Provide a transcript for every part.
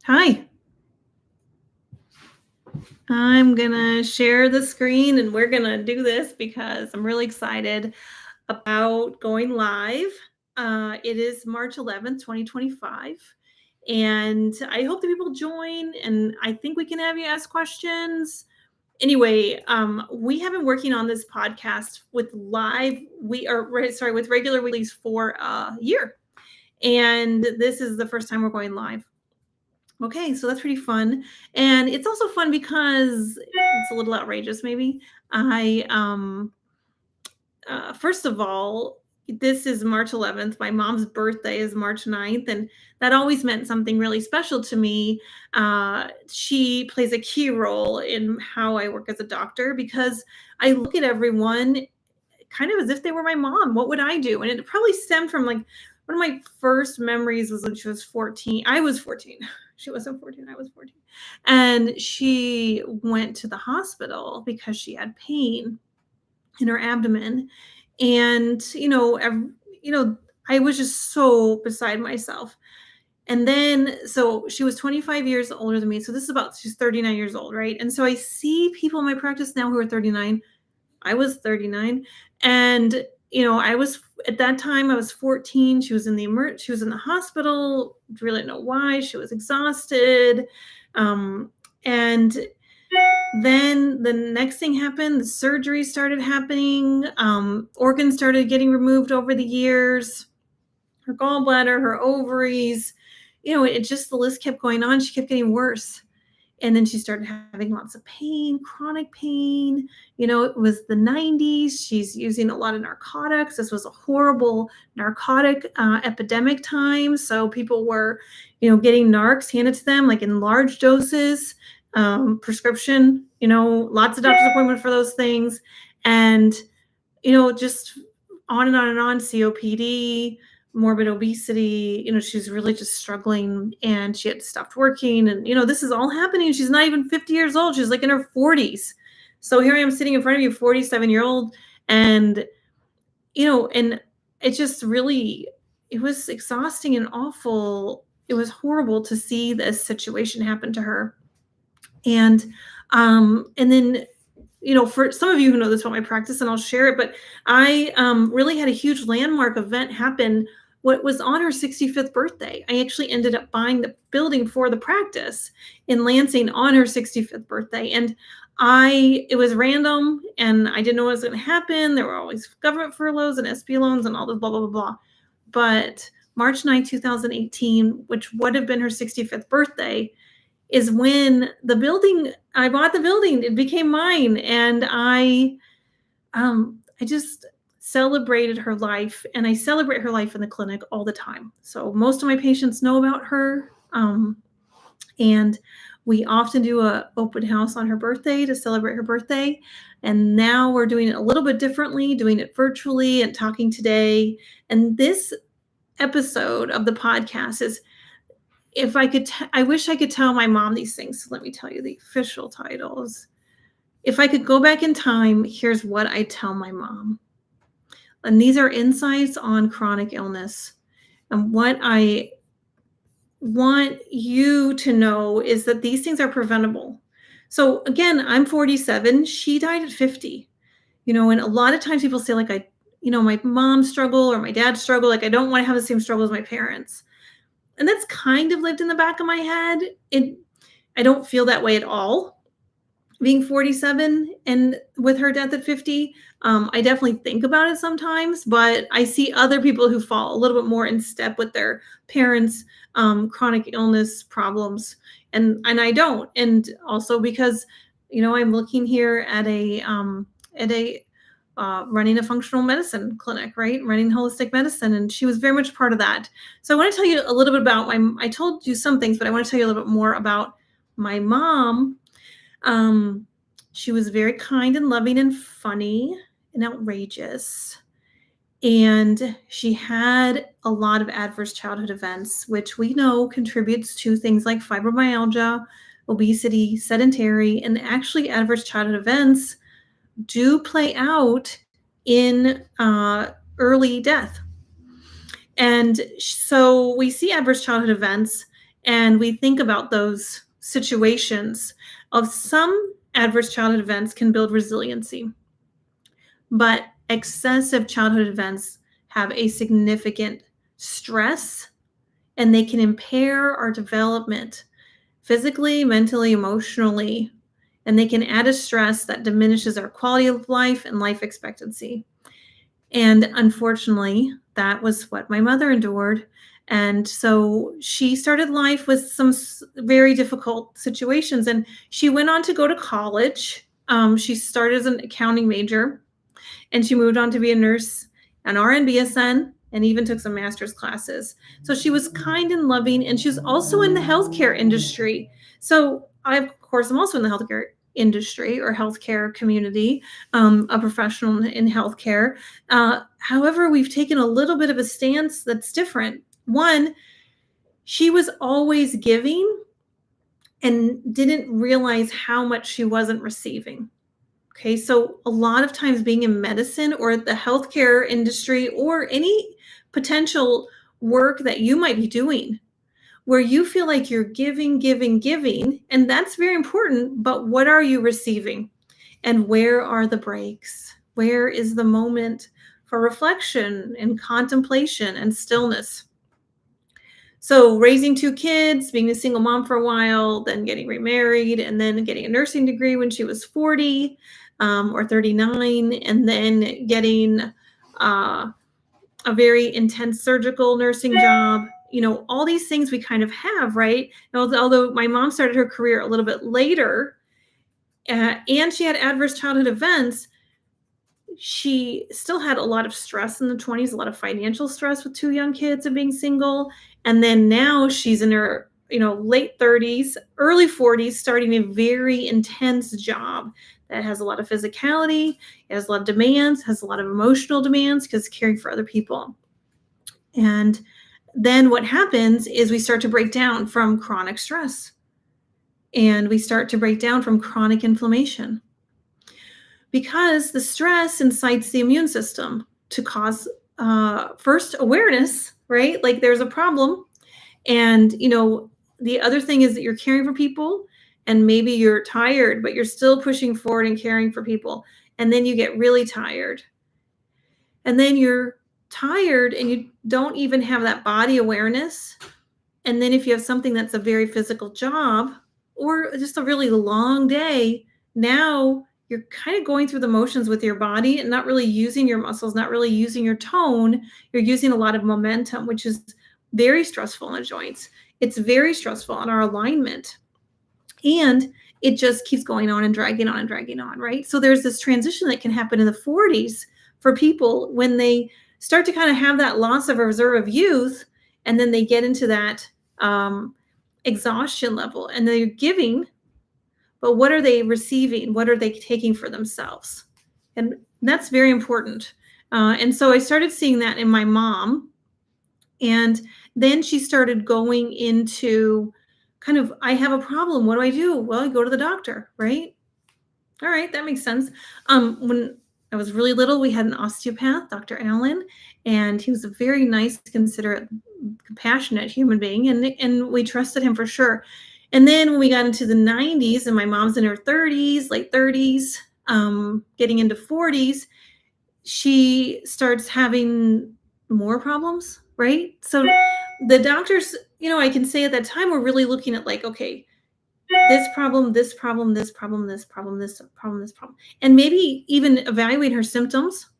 Hi, I'm gonna share the screen and we're gonna do this because I'm really excited about going live. It is March 11th, 2025. And I hope that people join and I think we can have you ask questions. Anyway, we have been working on this podcast with with regular weeklies for a year. And this is the first time we're going live. Okay, so that's pretty fun. And it's also fun because it's a little outrageous maybe. I First of all, this is March 11th. My mom's birthday is March 9th, and that always meant something really special to me. She plays a key role in how I work as a doctor because I look at everyone kind of as if they were my mom. What would I do? And it probably stemmed from like one of my first memories was when she was 14. I was 14. She wasn't 14. I was 14. And she went to the hospital because she had pain in her abdomen. And, I was just so beside myself. And then, so she was 25 years older than me. So she's 39 years old, right? And so I see people in my practice now who are 39. I was 39. And, I was at that time, I was 14. She was in the hospital. Really didn't know why. She was exhausted. And then the next thing happened, the surgery started happening. Organs started getting removed over the years, her gallbladder, her ovaries, it just, the list kept going on. She kept getting worse. And then she started having lots of pain, chronic pain. It was the 90s. She's using a lot of narcotics. This was a horrible narcotic epidemic time. So people were, getting narcs handed to them like in large doses, prescription, lots of doctor's appointment for those things. And, just on and on and on, COPD, morbid obesity, she's really just struggling and she had stopped working. And, this is all happening. She's not even 50 years old. She's like in her 40s. So here I am sitting in front of you, 47-year-old. And, and it just really, it was exhausting and awful. It was horrible to see this situation happen to her. And then, for some of you who know this about my practice, and I'll share it, but I really had a huge landmark event happen. What was on her 65th birthday. I actually ended up buying the building for the practice in Lansing on her 65th birthday. And it was random and I didn't know what was going to happen. There were always government furloughs and SB loans and all this blah, blah, blah, blah. But March 9, 2018, which would have been her 65th birthday, is when I bought the building. It became mine. And I just celebrated her life, and I celebrate her life in the clinic all the time. So most of my patients know about her. And we often do a open house on her birthday to celebrate her birthday. And now we're doing it a little bit differently, doing it virtually and talking today. And this episode of the podcast is, I wish I could tell my mom these things. So let me tell you the official titles. If I could go back in time, here's what I tell my mom. And these are insights on chronic illness. And what I want you to know is that these things are preventable. So again, I'm 47. She died at 50. And a lot of times people say like, my mom struggle or my dad struggle. Like I don't want to have the same struggle as my parents. And that's kind of lived in the back of my head. I don't feel that way at all. Being 47 and with her death at 50, I definitely think about it sometimes, but I see other people who fall a little bit more in step with their parents' chronic illness problems, and I don't. And also because, I'm looking here at running a functional medicine clinic, right? Running holistic medicine. And she was very much part of that. So I want to tell you a little bit about I told you some things, but I want to tell you a little bit more about my mom. She was very kind and loving and funny and outrageous. And she had a lot of adverse childhood events, which we know contributes to things like fibromyalgia, obesity, sedentary, and actually adverse childhood events do play out in early death. And so we see adverse childhood events, And we think about those situations of some adverse childhood events can build resiliency, but excessive childhood events have a significant stress and they can impair our development physically, mentally, emotionally, and they can add a stress that diminishes our quality of life and life expectancy. And unfortunately, that was what my mother endured. And so she started life with some very difficult situations. And she went on to go to college. She started as an accounting major and she moved on to be a nurse, an RN, BSN, and even took some master's classes. So she was kind and loving, and she was also in the healthcare industry. So I, of course, am also in the healthcare industry or healthcare community, a professional in healthcare. However, we've taken a little bit of a stance that's different. One, she was always giving and didn't realize how much she wasn't receiving. Okay, so a lot of times being in medicine or the healthcare industry or any potential work that you might be doing where you feel like you're giving, giving, giving, and that's very important, but what are you receiving? And where are the breaks? Where is the moment for reflection and contemplation and stillness? So raising two kids, being a single mom for a while, then getting remarried, and then getting a nursing degree when she was 40 or 39, and then getting a very intense surgical nursing job. You know, all these things we kind of have, right? Although my mom started her career a little bit later, and she had adverse childhood events, she still had a lot of stress in the 20s, a lot of financial stress with two young kids and being single. And then now she's in her, late 30s, early 40s, starting a very intense job that has a lot of physicality, has a lot of demands, has a lot of emotional demands because caring for other people. And then what happens is we start to break down from chronic stress and we start to break down from chronic inflammation, because the stress incites the immune system to cause first awareness, right? Like there's a problem. And, the other thing is that you're caring for people and maybe you're tired, but you're still pushing forward and caring for people. And then you get really tired. And then you're tired and you don't even have that body awareness. And then if you have something that's a very physical job or just a really long day, now you're kind of going through the motions with your body and not really using your muscles, not really using your tone. You're using a lot of momentum, which is very stressful on the joints. It's very stressful on our alignment. And it just keeps going on and dragging on and dragging on, right? So there's this transition that can happen in the 40s for people when they start to kind of have that loss of reserve of youth, and then they get into that exhaustion level and they're giving, but what are they receiving? What are they taking for themselves? And that's very important. And so I started seeing that in my mom. And then she started going into kind of, I have a problem. What do I do? Well, I go to the doctor, right? All right, that makes sense. When I was really little, we had an osteopath, Dr. Allen, and he was a very nice, considerate, compassionate human being, and we trusted him for sure. And then when we got into the 90s, and my mom's in her 30s, late 30s, getting into 40s, she starts having more problems, right? So the doctors, I can say at that time, we're really looking at like, okay, this problem, this problem, this problem, this problem, this problem, this problem. And maybe even evaluate her symptoms,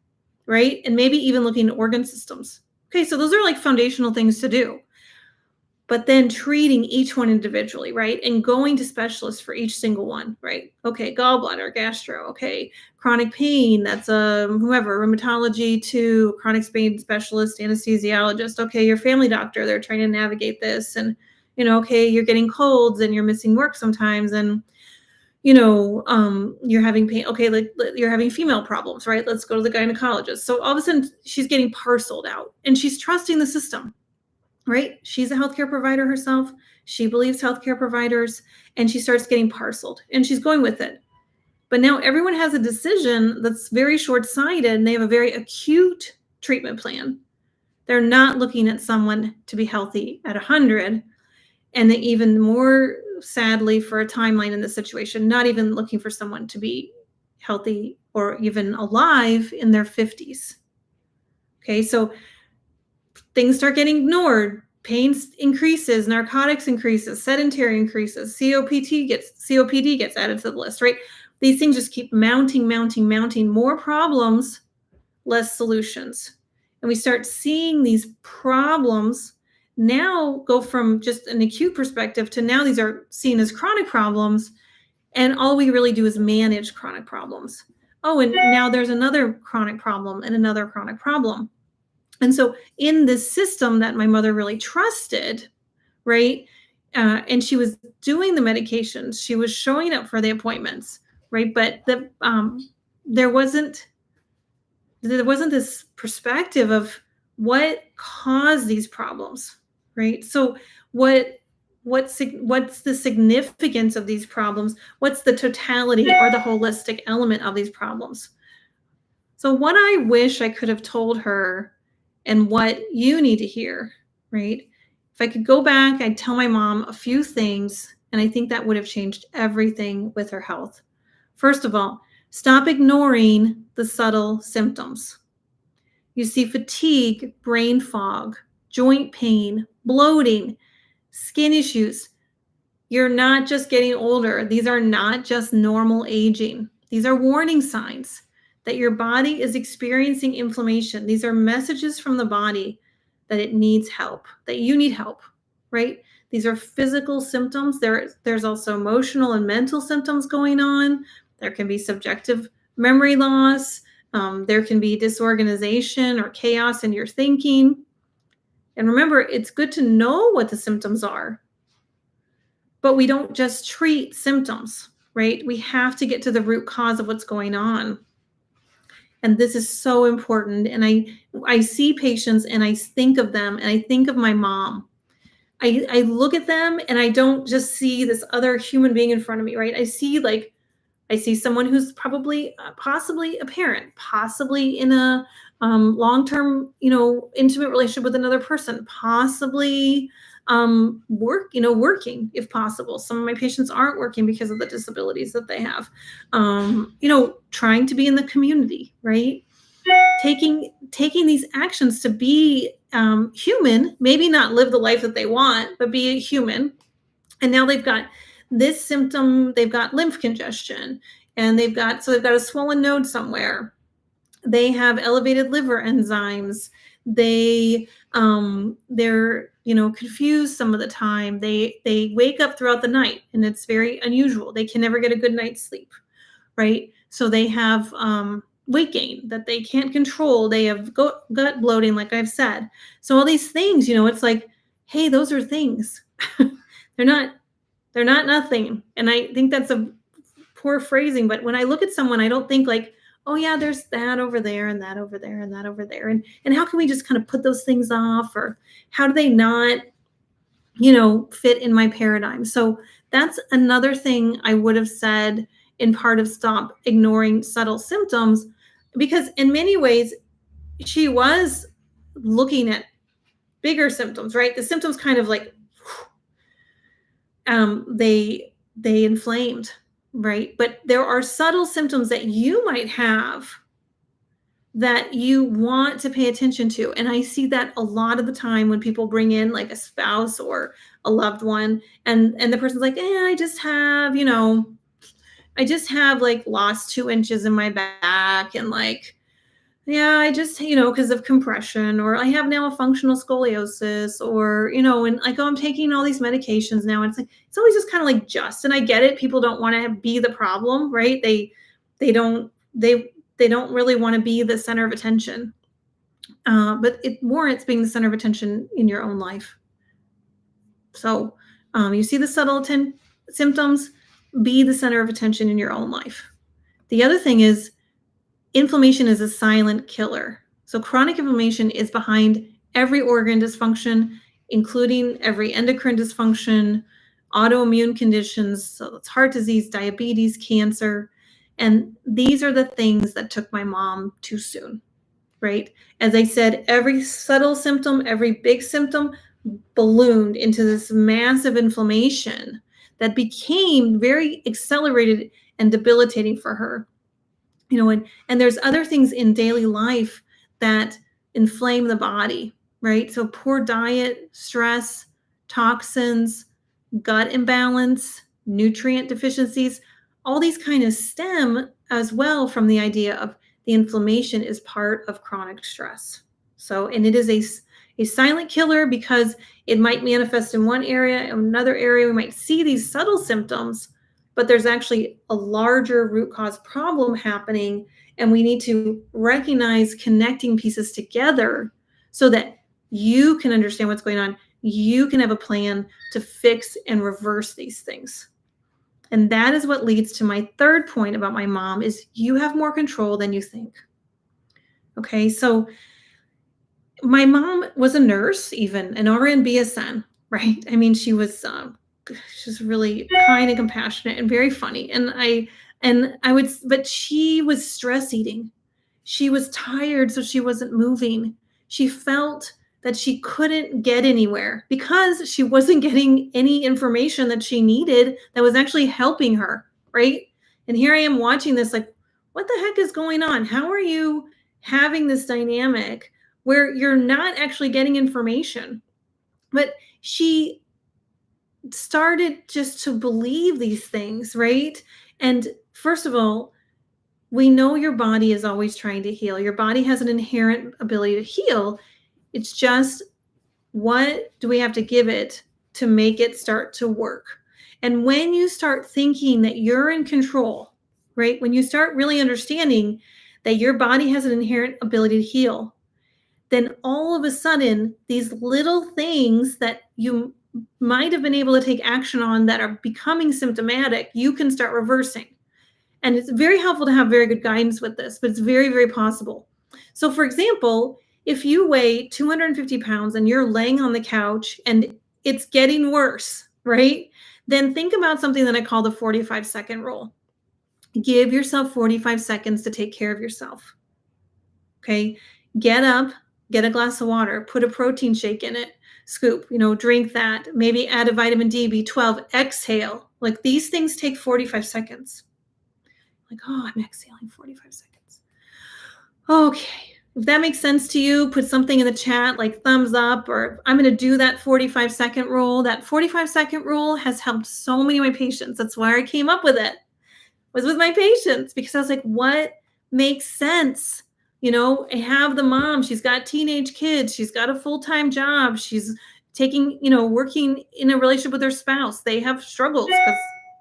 right? And maybe even looking at organ systems. Okay, so those are like foundational things to do. But then treating each one individually, right? And going to specialists for each single one, right? Okay, gallbladder, gastro, okay, chronic pain, that's whoever, rheumatology to chronic pain specialist, anesthesiologist, okay, your family doctor, they're trying to navigate this. And, okay, you're getting colds and you're missing work sometimes. And, you're having pain. Okay, like you're having female problems, right? Let's go to the gynecologist. So all of a sudden she's getting parceled out and she's trusting the system. Right? She's a healthcare provider herself. She believes healthcare providers, and she starts getting parceled and she's going with it. But now everyone has a decision that's very short-sighted and they have a very acute treatment plan. They're not looking at someone to be healthy at 100. And then even more sadly, for a timeline in this situation, not even looking for someone to be healthy or even alive in their 50s. Okay, so things start getting ignored. Pain increases, narcotics increases, sedentary increases, COPD gets added to the list, right? These things just keep mounting, mounting, mounting. More problems, less solutions. And we start seeing these problems now go from just an acute perspective to now these are seen as chronic problems. And all we really do is manage chronic problems. Oh, and now there's another chronic problem and another chronic problem. And so, in this system that my mother really trusted, right? And she was doing the medications, she was showing up for the appointments, right? But there wasn't there wasn't this perspective of what caused these problems, right? So what's the significance of these problems? What's the totality or the holistic element of these problems? So what I wish I could have told her and what you need to hear, right? If I could go back, I'd tell my mom a few things, and I think that would have changed everything with her health. First of all, stop ignoring the subtle symptoms. You see fatigue, brain fog, joint pain, bloating, skin issues. You're not just getting older. These are not just normal aging. These are warning signs that your body is experiencing inflammation. These are messages from the body that it needs help, that you need help, right? These are physical symptoms. There's also emotional and mental symptoms going on. There can be subjective memory loss. There can be disorganization or chaos in your thinking. And remember, it's good to know what the symptoms are, but we don't just treat symptoms, right? We have to get to the root cause of what's going on. And this is so important. And I see patients and I think of them and I think of my mom. I look at them and I don't just see this other human being in front of me, right? I see someone who's probably possibly a parent, possibly in a long-term, intimate relationship with another person, possibly working if possible. Some of my patients aren't working because of the disabilities that they have. Trying to be in the community, right? Taking these actions to be human, maybe not live the life that they want, but be a human. And now they've got this symptom, they've got lymph congestion, and they've got a swollen node somewhere. They have elevated liver enzymes. They're confused some of the time. They wake up throughout the night, and it's very unusual. They can never get a good night's sleep, right? So they have weight gain that they can't control. They have gut bloating, like I've said. So all these things, it's like, hey, those are things. They're not nothing. And I think that's a poor phrasing, but when I look at someone, I don't think like, oh yeah, there's that over there and that over there and that over there. And how can we just kind of put those things off, or how do they not, fit in my paradigm? So that's another thing I would have said in part of stop ignoring subtle symptoms, because in many ways she was looking at bigger symptoms, right? The symptoms kind of like, they inflamed, right? But there are subtle symptoms that you might have that you want to pay attention to. And I see that a lot of the time when people bring in like a spouse or a loved one, and the person's like, I just have like lost 2 inches in my back, and like, yeah, I just, because of compression, or I have now a functional scoliosis, or, and like, oh, I'm taking all these medications now. And it's like, it's always just kind of like and I get it. People don't want to be the problem, right? They don't really want to be the center of attention. But it warrants being the center of attention in your own life. So you see the subtle symptoms, be the center of attention in your own life. The other thing is, inflammation is a silent killer. So chronic inflammation is behind every organ dysfunction, including every endocrine dysfunction, autoimmune conditions. So it's heart disease, diabetes, cancer. And these are the things that took my mom too soon, right? As I said, every subtle symptom, every big symptom ballooned into this massive inflammation that became very accelerated and debilitating for her. And there's other things in daily life that inflame the body, right? So poor diet, stress, toxins, gut imbalance, nutrient deficiencies, all these kind of stem as well from the idea of the inflammation is part of chronic stress. So, and it is a silent killer because it might manifest in one area, in another area, we might see these subtle symptoms, but there's actually a larger root cause problem happening. And we need to recognize connecting pieces together so that you can understand what's going on. You can have a plan to fix and reverse these things. And that is what leads to my third point about my mom is you have more control than you think. Okay, so my mom was a nurse, even an RN BSN, right? I mean, she's really kind and compassionate and very funny. But she was stress eating. She was tired, so she wasn't moving. She felt that she couldn't get anywhere because she wasn't getting any information that she needed that was actually helping her, right? And here I am watching this, like, what the heck is going on? How are you having this dynamic where you're not actually getting information? But she started just to believe these things, right? And first of all, we know your body is always trying to heal. Your body has an inherent ability to heal. It's just what do we have to give it to make it start to work? And when you start thinking that you're in control, right? When you start really understanding that your body has an inherent ability to heal, then all of a sudden, these little things that you might have been able to take action on that are becoming symptomatic, you can start reversing. And it's very helpful to have very good guidance with this, but it's very, very possible. So, for example, if you weigh 250 pounds and you're laying on the couch and it's getting worse, right? Then think about something that I call the 45-second rule. Give yourself 45 seconds to take care of yourself. Okay. Get up, get a glass of water, put a protein shake in it, scoop, drink that, maybe add a vitamin D, B12, exhale. Like these things take 45 seconds. Like, oh, I'm exhaling 45 seconds. Okay. If that makes sense to you, put something in the chat like thumbs up, or I'm going to do that 45-second rule. That 45-second rule has helped so many of my patients. That's why I came up with it, was with my patients, because I was like, what makes sense? I have the mom, she's got teenage kids, she's got a full-time job, she's working in a relationship with her spouse. They have struggles because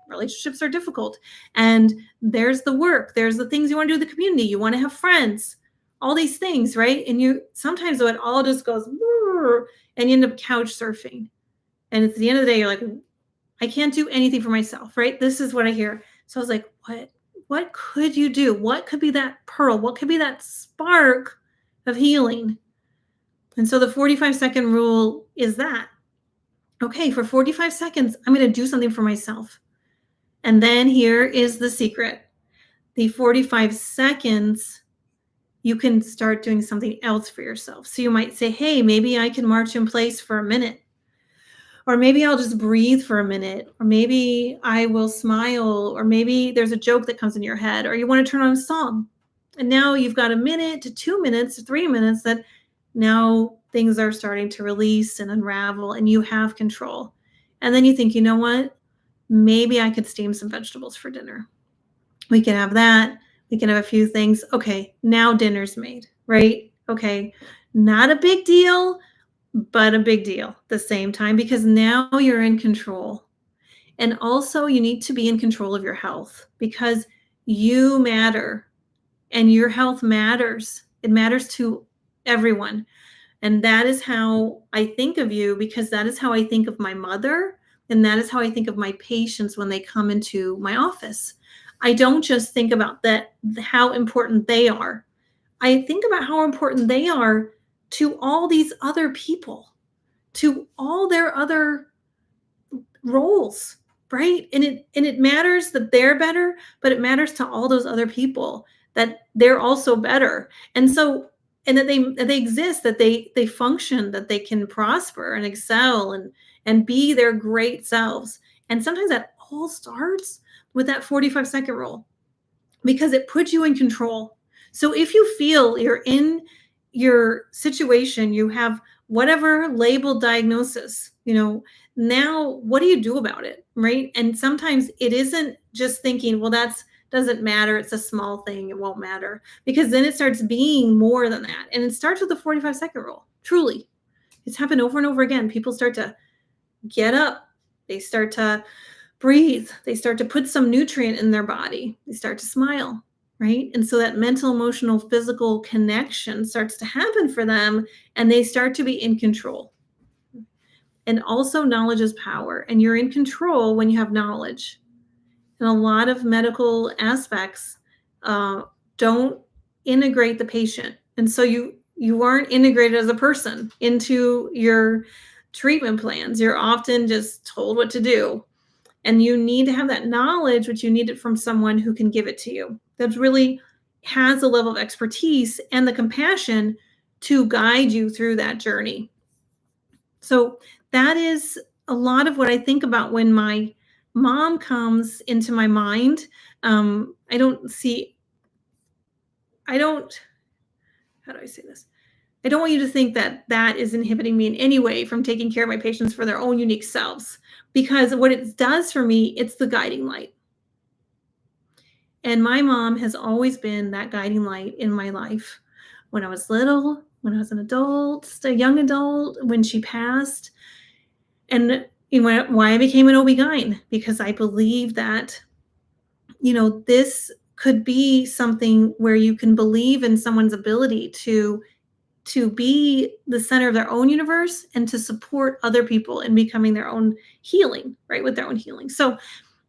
relationships are difficult. And there's the work, there's the things you want to do in the community, you want to have friends, all these things, right? And you sometimes though it all just goes and you end up couch surfing. And at the end of the day, you're like, I can't do anything for myself, right? This is what I hear. So I was like, what could you do? What could be that pearl? What could be that spark of healing? And so the 45-second rule is that, okay, for 45 seconds, I'm going to do something for myself. And then here is the secret. The 45 seconds, you can start doing something else for yourself. So you might say, hey, maybe I can march in place for a minute. Or maybe I'll just breathe for a minute, or maybe I will smile, or maybe there's a joke that comes in your head, or you want to turn on a song. And now you've got a minute to 2 minutes to 3 minutes that now things are starting to release and unravel and you have control. And then you think, you know what? Maybe I could steam some vegetables for dinner. We can have that. We can have a few things. Okay, now dinner's made, right? Okay, not a big deal, but a big deal at the same time, because now you're in control. And also you need to be in control of your health because you matter and your health matters. It matters to everyone. And that is how I think of you, because that is how I think of my mother. And that is how I think of my patients when they come into my office. I don't just think about how important they are. I think about how important they are to all these other people, to all their other roles, right? And it matters that they're better, but it matters to all those other people that they're also better. And so and that they exist, that they function, that they can prosper and excel and be their great selves. And sometimes that all starts with that 45-second rule because it puts you in control. So if you feel you're in your situation, you have whatever labeled diagnosis, now what do you do about it? Right. And sometimes it isn't just thinking, well, that's doesn't matter. It's a small thing. It won't matter, because then it starts being more than that. And it starts with the 45-second rule. Truly. It's happened over and over again. People start to get up. They start to breathe. They start to put some nutrient in their body. They start to smile, right? And so that mental, emotional, physical connection starts to happen for them, and they start to be in control. And also, knowledge is power, and you're in control when you have knowledge. And a lot of medical aspects don't integrate the patient, and so you aren't integrated as a person into your treatment plans. You're often just told what to do. And you need to have that knowledge, which you need it from someone who can give it to you, that really has a level of expertise and the compassion to guide you through that journey. So that is a lot of what I think about when my mom comes into my mind. I don't see, I don't, how do I say this? I don't want you to think that that is inhibiting me in any way from taking care of my patients for their own unique selves, because what it does for me, it's the guiding light. And my mom has always been that guiding light in my life. When I was little, when I was an adult, a young adult, when she passed, and why I became an OB-GYN, because I believe that, this could be something where you can believe in someone's ability to be the center of their own universe and to support other people in becoming their own healing, right? With their own healing. So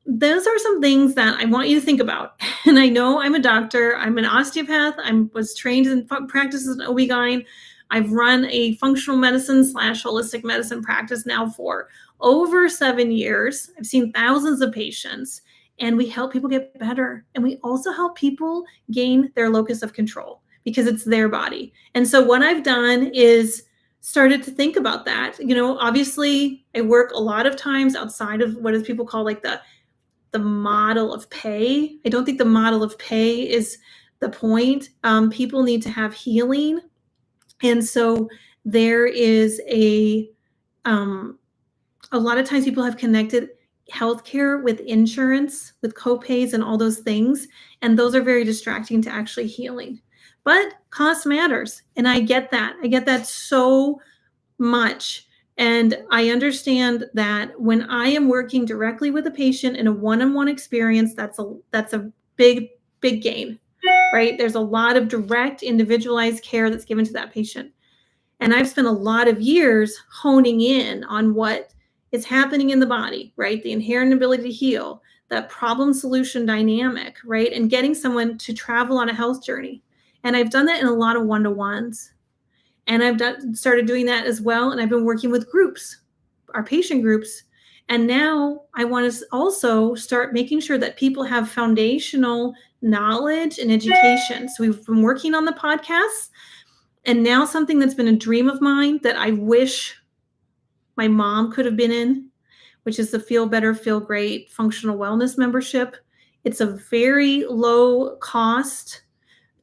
those are some things that I want you to think about. And I know I'm a doctor. I'm an osteopath. I was trained in practice as an OB-GYN. I've run a functional medicine / holistic medicine practice now for over 7 years. I've seen thousands of patients, and we help people get better. And we also help people gain their locus of control, because it's their body. And so what I've done is started to think about that. Obviously I work a lot of times outside of what is people call like the model of pay. I don't think the model of pay is the point. People need to have healing. And so there is a lot of times people have connected healthcare with insurance, with copays and all those things. And those are very distracting to actually healing. But cost matters. And I get that. I get that so much. And I understand that when I am working directly with a patient in a one-on-one experience, that's a big, big gain, right? There's a lot of direct individualized care that's given to that patient. And I've spent a lot of years honing in on what is happening in the body, right? The inherent ability to heal, that problem solution dynamic, right? And getting someone to travel on a health journey. And I've done that in a lot of one-to-ones. And I've started doing that as well. And I've been working with groups, our patient groups. And now I want to also start making sure that people have foundational knowledge and education. So we've been working on the podcasts. And now something that's been a dream of mine that I wish my mom could have been in, which is the Feel Better, Feel Great Functional Wellness membership. It's a very low cost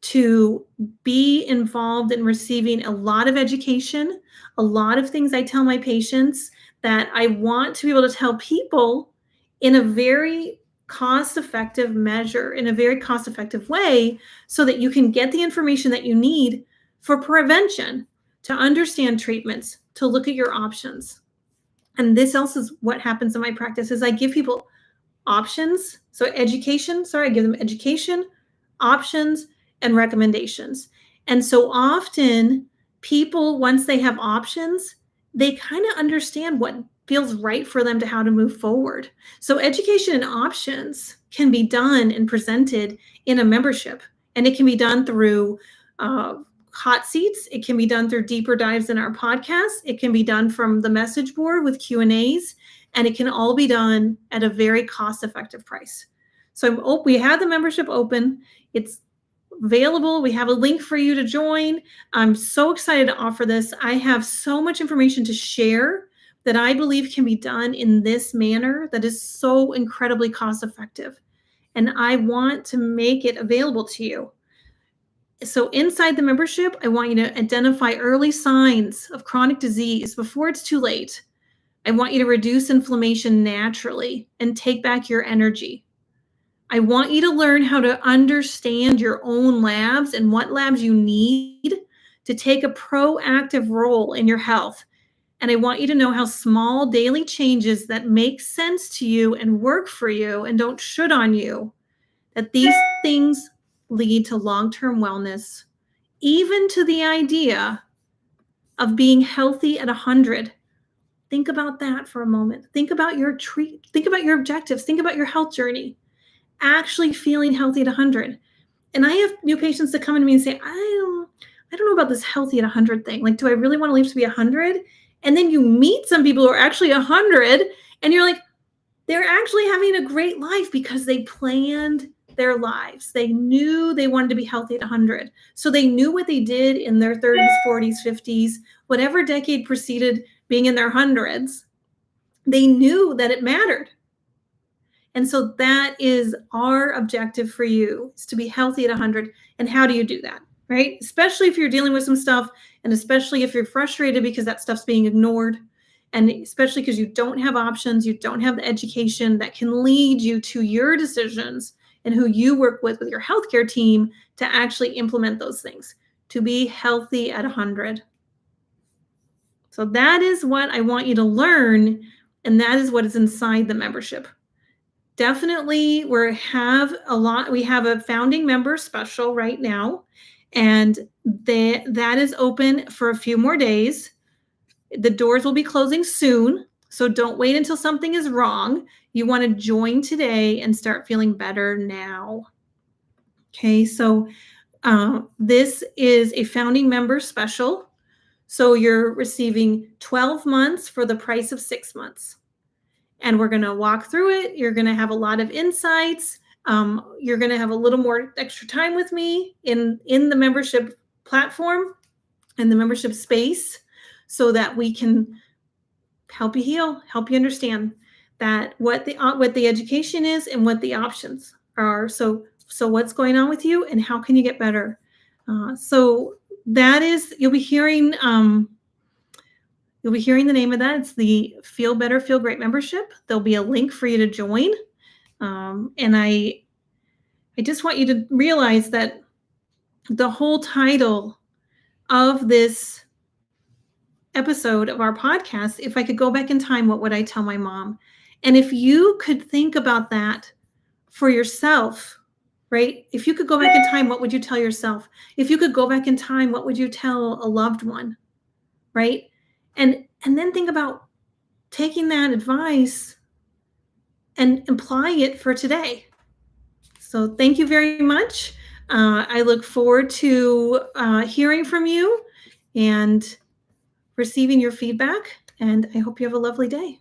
to be involved in receiving a lot of education, a lot of things I tell my patients that I want to be able to tell people in a very cost-effective measure, in a very cost-effective way, so that you can get the information that you need for prevention, to understand treatments, to look at your options. And this also is what happens in my practice is I give people options. So education, I give them education, options, and recommendations. And so often people, once they have options, they kind of understand what feels right for them to how to move forward. So education and options can be done and presented in a membership, and it can be done through hot seats. It can be done through deeper dives in our podcast. It can be done from the message board with Q&As, and it can all be done at a very cost-effective price. So we have the membership open. It's available. We have a link for you to join. I'm so excited to offer this. I have so much information to share that I believe can be done in this manner that is so incredibly cost effective. And I want to make it available to you. So inside the membership, I want you to identify early signs of chronic disease before it's too late. I want you to reduce inflammation naturally and take back your energy. I want you to learn how to understand your own labs and what labs you need to take a proactive role in your health. And I want you to know how small daily changes that make sense to you and work for you and don't should on you, that these things lead to long-term wellness, even to the idea of being healthy at 100. Think about that for a moment. Think about your think about your objectives, think about your health journey. Actually feeling healthy at 100. And I have new patients that come to me and say, I don't know about this healthy at 100 thing. Like, do I really want to live to be 100? And then you meet some people who are actually 100 and you're like, they're actually having a great life because they planned their lives. They knew they wanted to be healthy at 100. So they knew what they did in their 30s, 40s, 50s, whatever decade preceded being in their hundreds. They knew that it mattered. And so that is our objective for you, is to be healthy at 100. And how do you do that, right? Especially if you're dealing with some stuff, and especially if you're frustrated because that stuff's being ignored, and especially because you don't have options, you don't have the education that can lead you to your decisions and who you work with your healthcare team to actually implement those things, to be healthy at 100. So that is what I want you to learn, and that is what is inside the membership. Definitely, we have a founding member special right now, and that is open for a few more days. The doors will be closing soon, so don't wait until something is wrong. You want to join today and start feeling better now. Okay, so this is a founding member special. So you're receiving 12 months for the price of 6 months. And we're going to walk through it. You're going to have a lot of insights. You're going to have a little more extra time with me in the membership platform and the membership space, so that we can help you heal, help you understand that what the education is and what the options are. So what's going on with you and how can you get better? So that is, you'll be hearing the name of that. It's the Feel Better, Feel Great membership. There'll be a link for you to join. And I just want you to realize that the whole title of this episode of our podcast, if I could go back in time, what would I tell my mom? And if you could think about that for yourself, right? If you could go back in time, what would you tell yourself? If you could go back in time, what would you tell a loved one, right? And then think about taking that advice and applying it for today. So thank you very much. I look forward to hearing from you and receiving your feedback, and I hope you have a lovely day.